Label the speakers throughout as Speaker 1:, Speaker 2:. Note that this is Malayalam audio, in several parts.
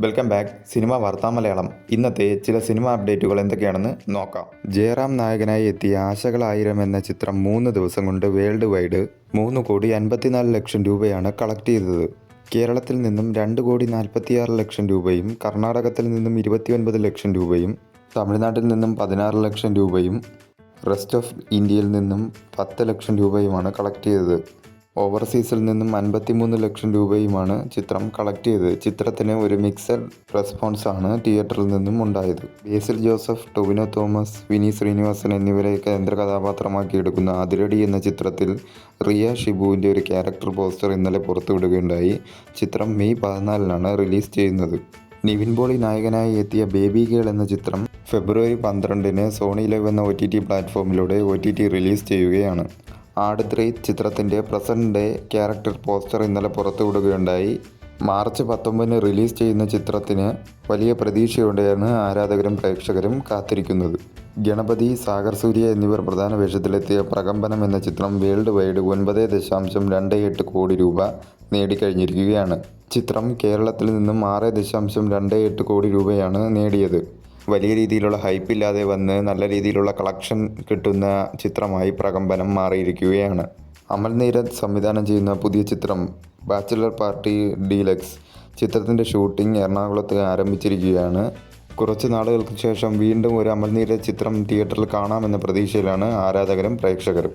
Speaker 1: വെൽക്കം ബാക്ക് സിനിമ വാർത്താ മലയാളം. ഇന്നത്തെ ചില സിനിമ അപ്ഡേറ്റുകൾ എന്തൊക്കെയാണെന്ന് നോക്കാം. ജയറാം നായകനായി എത്തിയ ആശകളായിരം എന്ന ചിത്രം 3 ദിവസം കൊണ്ട് വേൾഡ് വൈഡ് 3,54,00,000 രൂപയാണ് കളക്ട് ചെയ്തത്. കേരളത്തിൽ നിന്നും 2,46,00,000 രൂപയും കർണാടകത്തിൽ നിന്നും 29 ലക്ഷം രൂപയും തമിഴ്നാട്ടിൽ നിന്നും 16 ലക്ഷം രൂപയും റെസ്റ്റ് ഓഫ് ഇന്ത്യയിൽ നിന്നും 10 ലക്ഷം രൂപയുമാണ് കളക്ട് ചെയ്തത്. ഓവർസീസിൽ നിന്നും 53 ലക്ഷം രൂപയുമാണ് ചിത്രം കളക്ട് ചെയ്തത്. ചിത്രത്തിന് ഒരു മിക്സഡ് റെസ്പോൺസാണ് തിയേറ്ററിൽ നിന്നും ഉണ്ടായത്. ബേസിൽ ജോസഫ്, ടൊവിനോ തോമസ്, വിനീത് ശ്രീനിവാസൻ എന്നിവരെ കേന്ദ്ര കഥാപാത്രമാക്കിയെടുക്കുന്ന അതിരടി എന്ന ചിത്രത്തിൽ റിയ ഷിബുവിൻ്റെ ഒരു ക്യാരക്ടർ പോസ്റ്റർ ഇന്നലെ പുറത്തുവിടുകയുണ്ടായി. ചിത്രം മെയ് 14 റിലീസ് ചെയ്യുന്നത്. നിവിൻ പോളി നായകനായി എത്തിയ ബേബി ഗേൾ എന്ന ചിത്രം ഫെബ്രുവരി 12 സോണി ലൈവ് എന്ന OTT പ്ലാറ്റ്ഫോമിലൂടെ OTT റിലീസ് ചെയ്യുകയാണ്. ആട് 3 ചിത്രത്തിൻ്റെ പ്രസൻറ്റ് ഡേ ക്യാരക്ടർ പോസ്റ്റർ ഇന്നലെ പുറത്തുവിടുകയുണ്ടായി. മാർച്ച് 19 റിലീസ് ചെയ്യുന്ന ചിത്രത്തിന് വലിയ പ്രതീക്ഷയോടെയാണ് ആരാധകരും പ്രേക്ഷകരും കാത്തിരിക്കുന്നത്. ഗണപതി, സാഗർ സൂര്യ എന്നിവർ പ്രധാന വേഷത്തിലെത്തിയ പ്രകമ്പനം എന്ന ചിത്രം വേൾഡ് വൈഡ് 9.28 കോടി രൂപ നേടിക്കഴിഞ്ഞിരിക്കുകയാണ്. ചിത്രം കേരളത്തിൽ നിന്നും 6.28 കോടി രൂപയാണ് നേടിയത്. വലിയ രീതിയിലുള്ള ഹൈപ്പില്ലാതെ വന്ന് നല്ല രീതിയിലുള്ള കളക്ഷൻ കിട്ടുന്ന ചിത്രമായി പ്രകമ്പനം മാറിയിരിക്കുകയാണ്. അമൽ നീരദ് സംവിധാനം ചെയ്യുന്ന പുതിയ ചിത്രം ബാച്ചിലർ പാർട്ടി ഡീലക്സ് ചിത്രത്തിൻ്റെ ഷൂട്ടിംഗ് എറണാകുളത്ത് ആരംഭിച്ചിരിക്കുകയാണ്. കുറച്ച് നാളുകൾക്ക് ശേഷം വീണ്ടും ഒരു അമൽ നീരദ് ചിത്രം തിയേറ്ററിൽ കാണാമെന്ന പ്രതീക്ഷയിലാണ് ആരാധകരും പ്രേക്ഷകരും.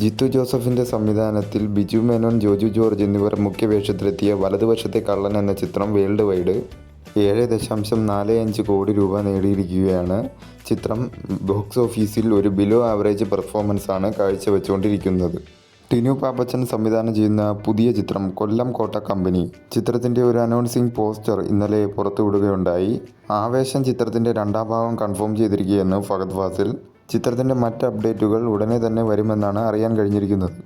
Speaker 1: ജിത്തു ജോസഫിൻ്റെ സംവിധാനത്തിൽ ബിജു മേനോൻ, ജോജു ജോർജ് എന്നിവർ മുഖ്യവേഷത്തിലെത്തിയ വലതുവശത്തെ കള്ളൻ എന്ന ചിത്രം വേൾഡ് വൈഡ് 7.45 കോടി രൂപ നേടിയിരിക്കുകയാണ്. ചിത്രം ബോക്സ് ഓഫീസിൽ ഒരു ബിലോ ആവറേജ് പെർഫോമൻസാണ് കാഴ്ചവെച്ചുകൊണ്ടിരിക്കുന്നത്. ടിനു പാപ്പച്ചൻ സംവിധാനം ചെയ്യുന്ന പുതിയ ചിത്രം കൊല്ലം കോട്ട കമ്പനി ചിത്രത്തിൻ്റെ ഒരു അനൗൺസിംഗ് പോസ്റ്റർ ഇന്നലെ പുറത്തുവിടുകയുണ്ടായി. ആവേശം ചിത്രത്തിൻ്റെ 2ാം ഭാഗം കൺഫേം ചെയ്തിരിക്കുകയെന്ന് ഫഹദ് ഫാസിൽ. ചിത്രത്തിൻ്റെ മറ്റ് അപ്ഡേറ്റുകൾ ഉടനെ തന്നെ വരുമെന്നാണ് അറിയാൻ കഴിഞ്ഞിരിക്കുന്നത്.